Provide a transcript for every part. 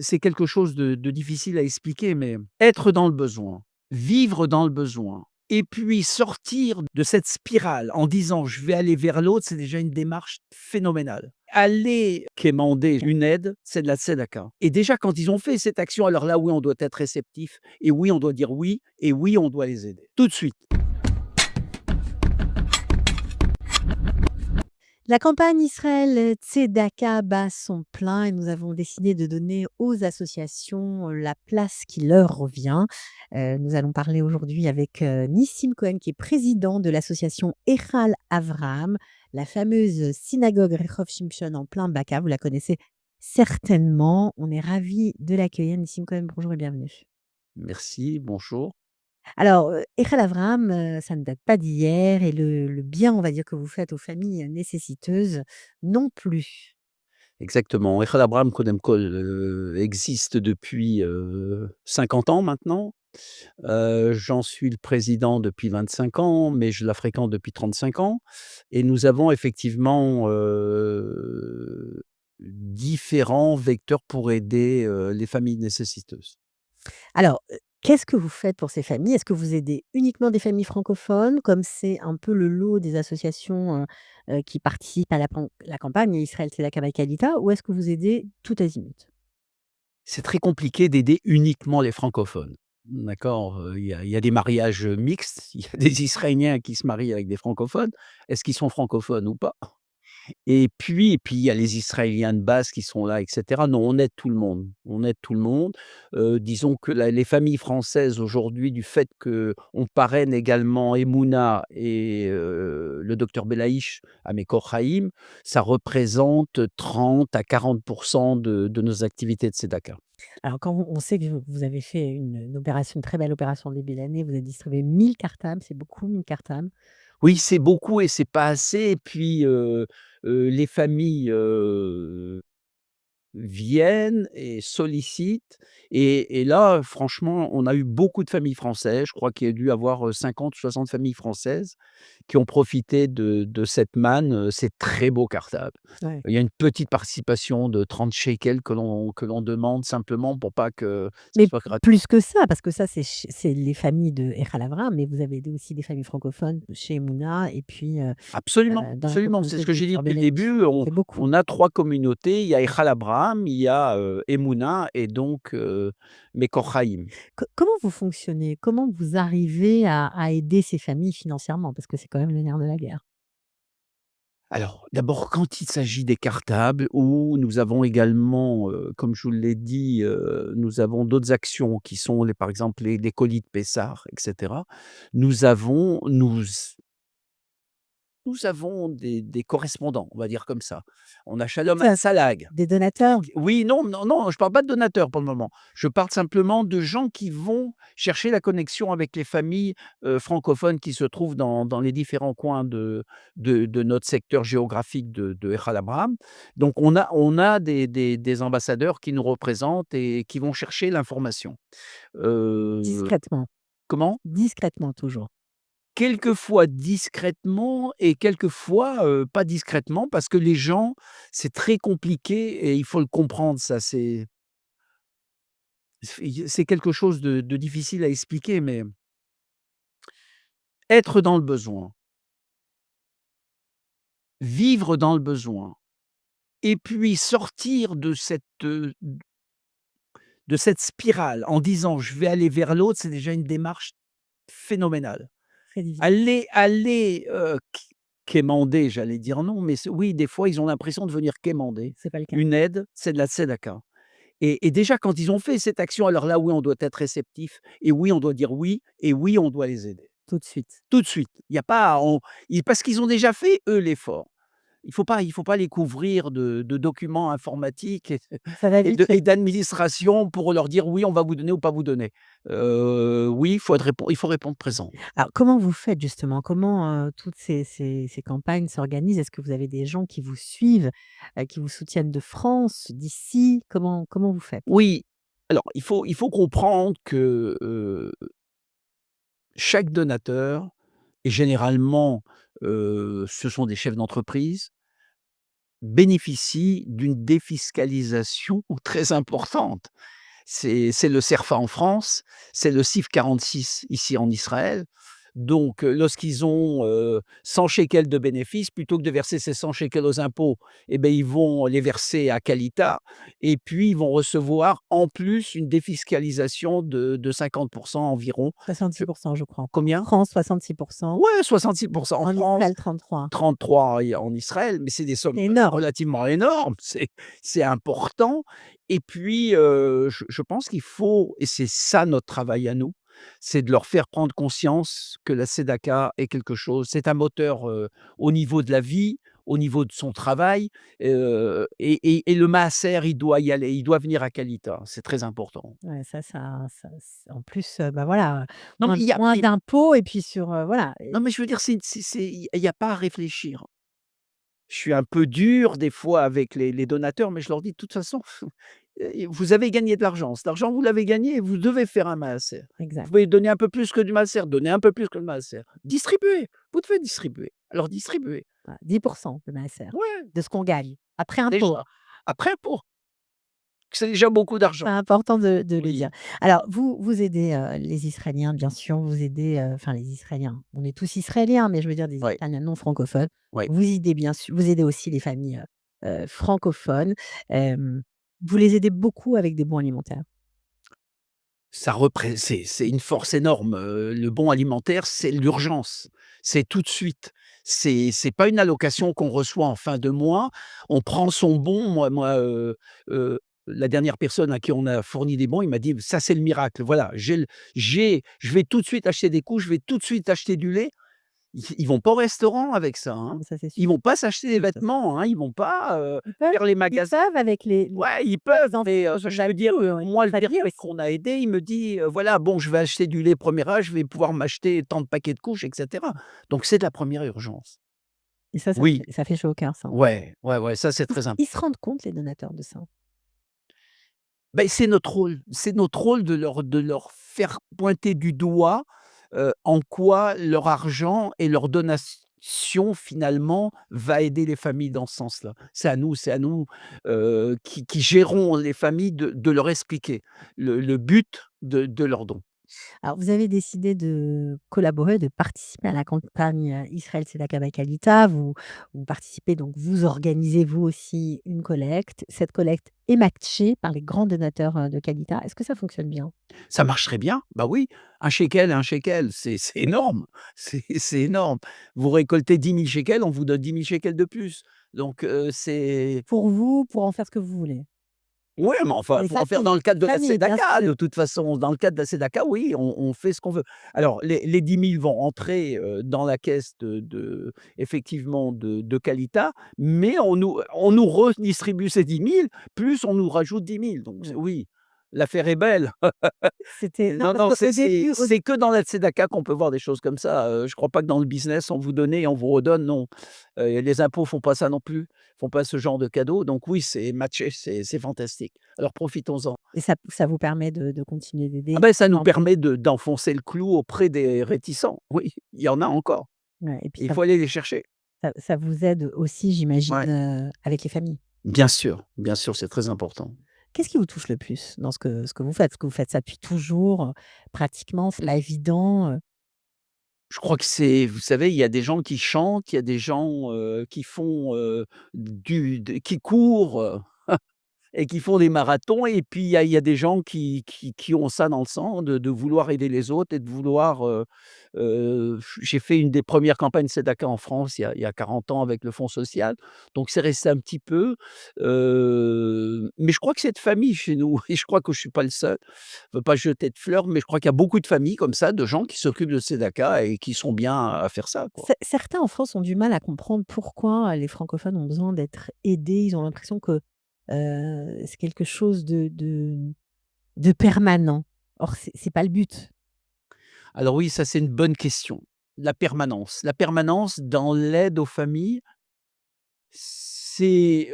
C'est quelque chose de difficile à expliquer, mais être dans le besoin, vivre dans le besoin et puis sortir de cette spirale en disant: «Je vais aller vers l'autre», c'est déjà une démarche phénoménale. Aller quémander une aide, c'est de la tzedaka et déjà quand ils ont fait cette action, alors là, oui, on doit être réceptif et oui, on doit dire oui et oui, on doit les aider, tout de suite. La campagne Israël Tzedaka bat son plein et nous avons décidé de donner aux associations la place qui leur revient. Nous allons parler aujourd'hui avec Nissim Cohen, qui est président de l'association Echal Avraham, la fameuse synagogue Rehov Shimshon en plein Baka. Vous la connaissez certainement. On est ravis de l'accueillir. Nissim Cohen, bonjour et bienvenue. Merci, bonjour. Alors, Echal Avraham, ça ne date pas d'hier et le bien, on va dire, que vous faites aux familles nécessiteuses non plus. Exactement. Echad Abraham Kodem Kol, existe depuis, 50 ans maintenant. J'en suis le président depuis 25 ans, mais je la fréquente depuis 35 ans et nous avons effectivement, différents vecteurs pour aider, les familles nécessiteuses. Alors, qu'est-ce que vous faites pour ces familles? Est-ce que vous aidez uniquement des familles francophones, comme c'est un peu le lot des associations, qui participent à la campagne Israël Tzedaka B'Kalita, ou est-ce que vous aidez tout azimut? C'est très compliqué d'aider uniquement les francophones. D'accord? Il y a des mariages, mixtes, il y a des Israéliens qui se marient avec des francophones. Est-ce qu'ils sont francophones ou pas? Et puis il y a les Israéliens de base qui sont là et cetera. Non, on aide tout le monde. On aide tout le monde. Disons que la les familles françaises aujourd'hui, du fait qu'on parraine également Emouna et le docteur Belaïch à Mekor Chaim, ça représente 30 à 40 de nos activités de tzedaka. Alors quand on sait que vous avez fait une opération, une très belle opération au début de l'année, vous avez distribué 1000 cartables, c'est beaucoup 1000 cartables. Oui, c'est beaucoup et c'est pas assez et puis, les familles, viennent et sollicitent et là, franchement, on a eu beaucoup de familles françaises. Je crois qu'il y a dû avoir, 50 ou 60 familles françaises qui ont profité de cette manne, ces très beaux cartables. Ouais. Il y a une petite participation de 30 shekels que l'on demande simplement pour pas que ça Mais soit gratuit. plus que ça, parce que ça, c'est les familles de Echal Avraham, mais vous avez aidé aussi des familles francophones chez Emouna et puis, Absolument, dans la absolument. C'est communauté ce de que j'ai dit Dr depuis le Benech. début. On C'est beaucoup. on a 3 communautés. Il y a Echal Abraham, il y a, Emouna et donc Mekor Chaim. Comment vous fonctionnez? Comment vous arrivez à aider ces familles financièrement? Parce que c'est quand même le nerf de la guerre. Alors, d'abord, quand il s'agit des cartables où nous avons également, comme je vous l'ai dit, nous avons d'autres actions qui sont les par exemple, les colis de Pessah et cetera. Nous avons nous Nous avons des correspondants, on va dire comme ça. On a Shalom Ça, Hatzalag. des donateurs? Oui, non, non, non, je parle pas de donateurs pour le moment. Je parle simplement de gens qui vont chercher la connexion avec les familles, francophones qui se trouvent dans les différents coins de notre secteur géographique de Echad Abraham. Donc on a des ambassadeurs qui nous représentent et qui vont chercher l'information. Heu, Discrètement, comment? discrètement toujours. Quelquefois discrètement et quelquefois, pas discrètement parce que les gens, c'est très compliqué et il faut le comprendre ça, c'est quelque chose de difficile à expliquer, mais être dans le besoin, vivre dans le besoin et puis sortir de cette spirale en disant: «Je vais aller vers l'autre», c'est déjà une démarche phénoménale. Très difficile. Aller, quémander, j'allais dire non, mais oui, des fois, ils ont l'impression de venir quémander. C'est pas le cas. Une aide, c'est de la tzedaka et déjà quand ils ont fait cette action, alors là, oui, on doit être réceptif et oui, on doit dire oui et oui, on doit les aider. Tout de suite. Tout de suite. Il y a pas on ils parce qu'ils ont déjà fait, eux, l'effort. Il faut pas les couvrir de documents informatiques et Ça va et vite. de et d'administration pour leur dire: «Oui, on va vous donner ou pas vous donner». Oui, il faut répondre présent. Alors, comment vous faites justement? Comment, toutes ces campagnes s'organisent? Est-ce que vous avez des gens qui vous suivent, qui vous soutiennent de France, d'ici? Comment vous faites? Oui, alors il faut comprendre que, chaque donateur et généralement, ce sont des chefs d'entreprise, bénéficient d'une défiscalisation très importante. C'est le CERFA en France, c'est le CIF 46 ici en Israël. Donc, lorsqu'ils ont, 100 shekels de bénéfices, plutôt que de verser ces 100 shekels aux impôts, et beh, ils vont les verser à Qualita et puis ils vont recevoir en plus une défiscalisation de 50 environ. Je 66% je crois. En Combien? France, 66%. Ouais, 66 en En France, Israël, 33. 33 en Israël, mais c'est des sommes C'est énorme. relativement énormes, c'est important et puis, je pense qu'il faut et c'est ça notre travail à nous, c'est de leur faire prendre conscience que la tzédaka est quelque chose c'est un moteur, au niveau de la vie, au niveau de son travail, et le maaser, il doit y aller, il doit venir à Kalita, c'est très important. Ouais, ça en plus, bah, voilà, Non, mais moins d'impôts et puis sur, voilà non, mais je veux dire, il y a pas à réfléchir. Je suis un peu dur des fois avec les donateurs, mais je leur dis: «De toute façon, vous avez gagné de l'argent. Cet argent, vous l'avez gagné et vous devez faire un maaser. Vous exact. pouvez donner un peu plus que du maaser, donnez un peu plus que le maaser. Distribuez, vous devez distribuer. Alors distribuez». Voilà, 10% de maaser, Ouais, de ce qu'on gagne, après impôt. déjà. Après pour c'est déjà beaucoup d'argent. C'est important de le dire. Oui, Alors vous aidez, les Israéliens, bien sûr, vous aidez, enfin les Israéliens, on est tous Israéliens, mais je veux dire des ouais, Israéliens non francophones. ouais. Vous aidez bien sûr vous aidez aussi les familles, francophones. Hem, vous les aidez beaucoup avec des bons alimentaires. Ça repré c'est une force énorme, le bon alimentaire, c'est l'urgence, c'est tout de suite. C'est pas une allocation qu'on reçoit en fin de mois. On prend son bon. La dernière personne à qui on a fourni des bons, il m'a dit: «Ça, c'est le miracle. Voilà, je vais tout de suite acheter des couches, je vais tout de suite acheter du lait». Ils vont pas au restaurant avec ça, Ah hein. bah ça c'est Ils sûr. vont pas s'acheter des Ils peuvent vêtements, hein. Ils vont pas, faire les ils magasins. peuvent avec Ouais, ils les peuvent, enfants mais, de je veux dire, moi, le famille dernier aussi. qu'on a aidé, il me dit: «Voilà, bon, je vais acheter du lait 1er âge, je vais pouvoir m'acheter tant de paquets de couches» et cetera. Donc c'est de la première urgence. Et Oui, ça fait chaud au cœur ça. ouais, ouais, ouais, ça, c'est très Ils se important. rendent compte les donateurs de ça? Beh, c'est notre rôle de leur faire pointer du doigt, en quoi leur argent et leur donation, finalement, va aider les familles dans ce sens-là. C'est à nous, qui gérons les familles de leur expliquer le but de leurs dons. Alors, vous avez décidé de collaborer, de participer à la campagne, Israël Tzedaka Bakalita. Vous participez donc vous organisez vous aussi une collecte. Cette collecte est matchée par les grands donateurs, de Kalita. Est-ce que ça fonctionne bien? Ça marche très bien, bah oui, un shekel, c'est énorme, c'est énorme. Vous récoltez 10 000 shekels, on vous donne 10 000 shekels de plus. Donc, c'est Pour vous, pour en faire ce que vous voulez? ouais, mais Pour enfin, les faut en faire dans familles, le cadre de la familles, bien tzédaka, sûr. de toute façon. Dans le cadre de la tzédaka, oui, on fait ce qu'on veut. Alors les 10 000 vont rentrer, dans la caisse effectivement de Kalita, mais on nous redistribue ces 10 000 plus on nous rajoute 10 000. Donc Mmh. oui, l'affaire est belle. C'était non, Non, parce non, qu'au début c'est que dans la tzédaka qu'on peut voir des choses comme ça, je crois pas que dans le business, on vous donne et on vous redonne, non. Les impôts font pas ça non plus, font pas ce genre de cadeaux, donc oui, c'est matché, c'est fantastique. Alors profitons-en. et ça vous permet de continuer Ah d'aider ben, ça nous sans payer. permet d'enfoncer le clou auprès des réticents. Oui, il y en a encore. Ouais et puis Il faut aller les chercher. ça vous aide aussi j'imagine, Ouais. avec les familles? Bien sûr, c'est très important. Qu'est-ce qui vous touche le plus dans ce que vous faites? Parce que vous faites ça depuis toujours, pratiquement, c'est pas évident, Je crois que vous savez, il y a des gens qui chantent, il y a des gens, qui font, qui courent, et qui font des marathons et puis il y a des gens qui ont ça dans le sang de vouloir aider les autres et de vouloir, j'ai fait une des premières campagnes Tzedaka en France il y a 40 ans avec le fonds social, donc c'est resté un petit peu, mais je crois que c'est de famille chez nous et je crois que je suis pas le seul. Je veux pas jeter de fleurs, mais je crois qu'il y a beaucoup de familles comme ça, de gens qui s'occupent de Tzedaka et qui sont bien à faire ça, quoi. certains en France ont du mal à comprendre pourquoi les francophones ont besoin d'être aidés. Ils ont l'impression que, c'est quelque chose de permanent. Or c'est pas le but. Alors oui, ça c'est une bonne question. La permanence dans l'aide aux familles, c'est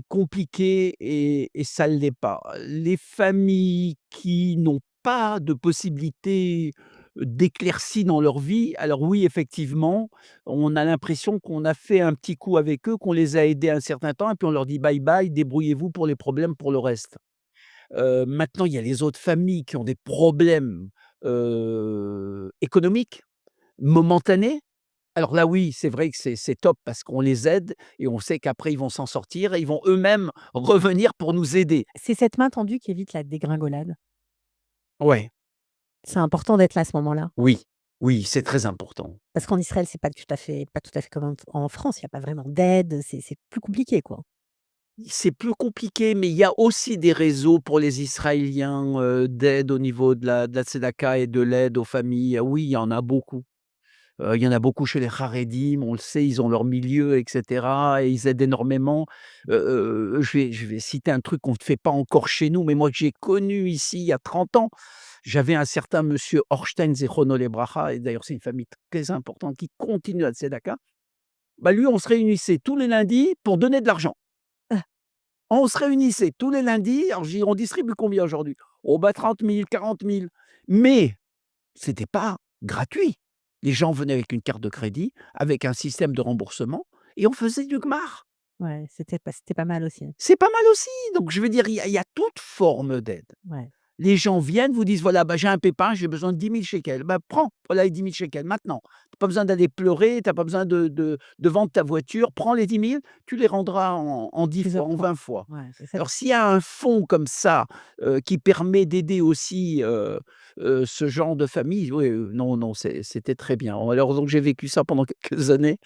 compliqué et ça ne l'est pas. Les familles qui n'ont pas de possibilité, d'éclaircies dans leur vie. Alors oui, effectivement, on a l'impression qu'on a fait un petit coup avec eux, qu'on les a aidés un certain temps et puis on leur dit: «Bye bye, débrouillez-vous pour les problèmes, pour le reste». Maintenant, il y a les autres familles qui ont des problèmes, économiques, momentanés. Alors là, oui, c'est vrai que c'est top parce qu'on les aide et on sait qu'après ils vont s'en sortir et ils vont eux-mêmes revenir pour nous aider. C'est cette main tendue qui évite la dégringolade. Ouais, C'est important d'être là à ce moment-là. oui, oui, c'est très important. Parce qu'en Israël, c'est pas tout à fait comme en France, il y a pas vraiment d'aide, c'est plus compliqué, quoi. C'est plus compliqué, mais il y a aussi des réseaux pour les Israéliens, d'aide au niveau de la tzedaka et de l'aide aux familles. Oui, il y en a beaucoup. Il y en a beaucoup chez les Haredim, on le sait, ils ont leur milieu et cetera et ils aident énormément. Je vais citer un truc qu'on ne fait pas encore chez nous, mais moi que j'ai connu ici il y a 30 ans. J'avais un certain monsieur Horstein Zichrono Lebracha et d'ailleurs c'est une famille très importante qui continue à tzedaka. Bah, lui, on se réunissait tous les lundis pour donner de l'argent. Ah, On se réunissait tous les lundis, alors je dis: «On distribue combien aujourd'hui?» «Oh bah 30 000, 40 000». Mais c'était pas gratuit. Les gens venaient avec une carte de crédit, avec un système de remboursement et on faisait du gmar. ouais, c'était pas mal aussi. C'est pas mal aussi, donc je veux dire, il y a toute forme d'aide. Ouais. Les gens viennent, vous disent: «Voilà, bah, j'ai un pépin, j'ai besoin de 10 000 shekels». Bah, prends, voilà les 10 000 shekels maintenant. Tu as pas besoin d'aller pleurer, tu as pas besoin de vendre ta voiture. Prends les 10 000, tu les rendras en 10 fois, Plusieurs en fois. 20 fois. Ouais, c'est ça. Alors s'il y a un fonds comme ça, qui permet d'aider aussi, ce genre de famille, oui, non, non, c'était très bien. Alors donc j'ai vécu ça pendant quelques années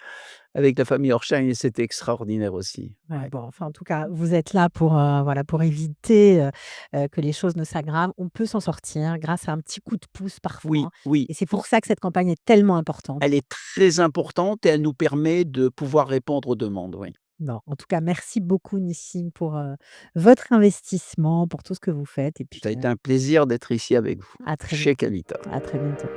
avec la famille Horstein et c'était extraordinaire aussi. Ouais, Ouais. bon, enfin, en tout cas, vous êtes là pour, voilà, pour éviter, que les choses ne s'aggravent. On peut s'en sortir grâce à un petit coup de pouce parfois, Oui, oui, et c'est pour pour ça que cette campagne est tellement importante. elle est très importante et elle nous permet de pouvoir répondre aux demandes, oui. Bon, en tout cas, merci beaucoup Nissim pour, votre investissement, pour tout ce que vous faites, et puis, Ça a été un plaisir d'être ici avec vous. à très Chez bientôt. Calita. À très bientôt.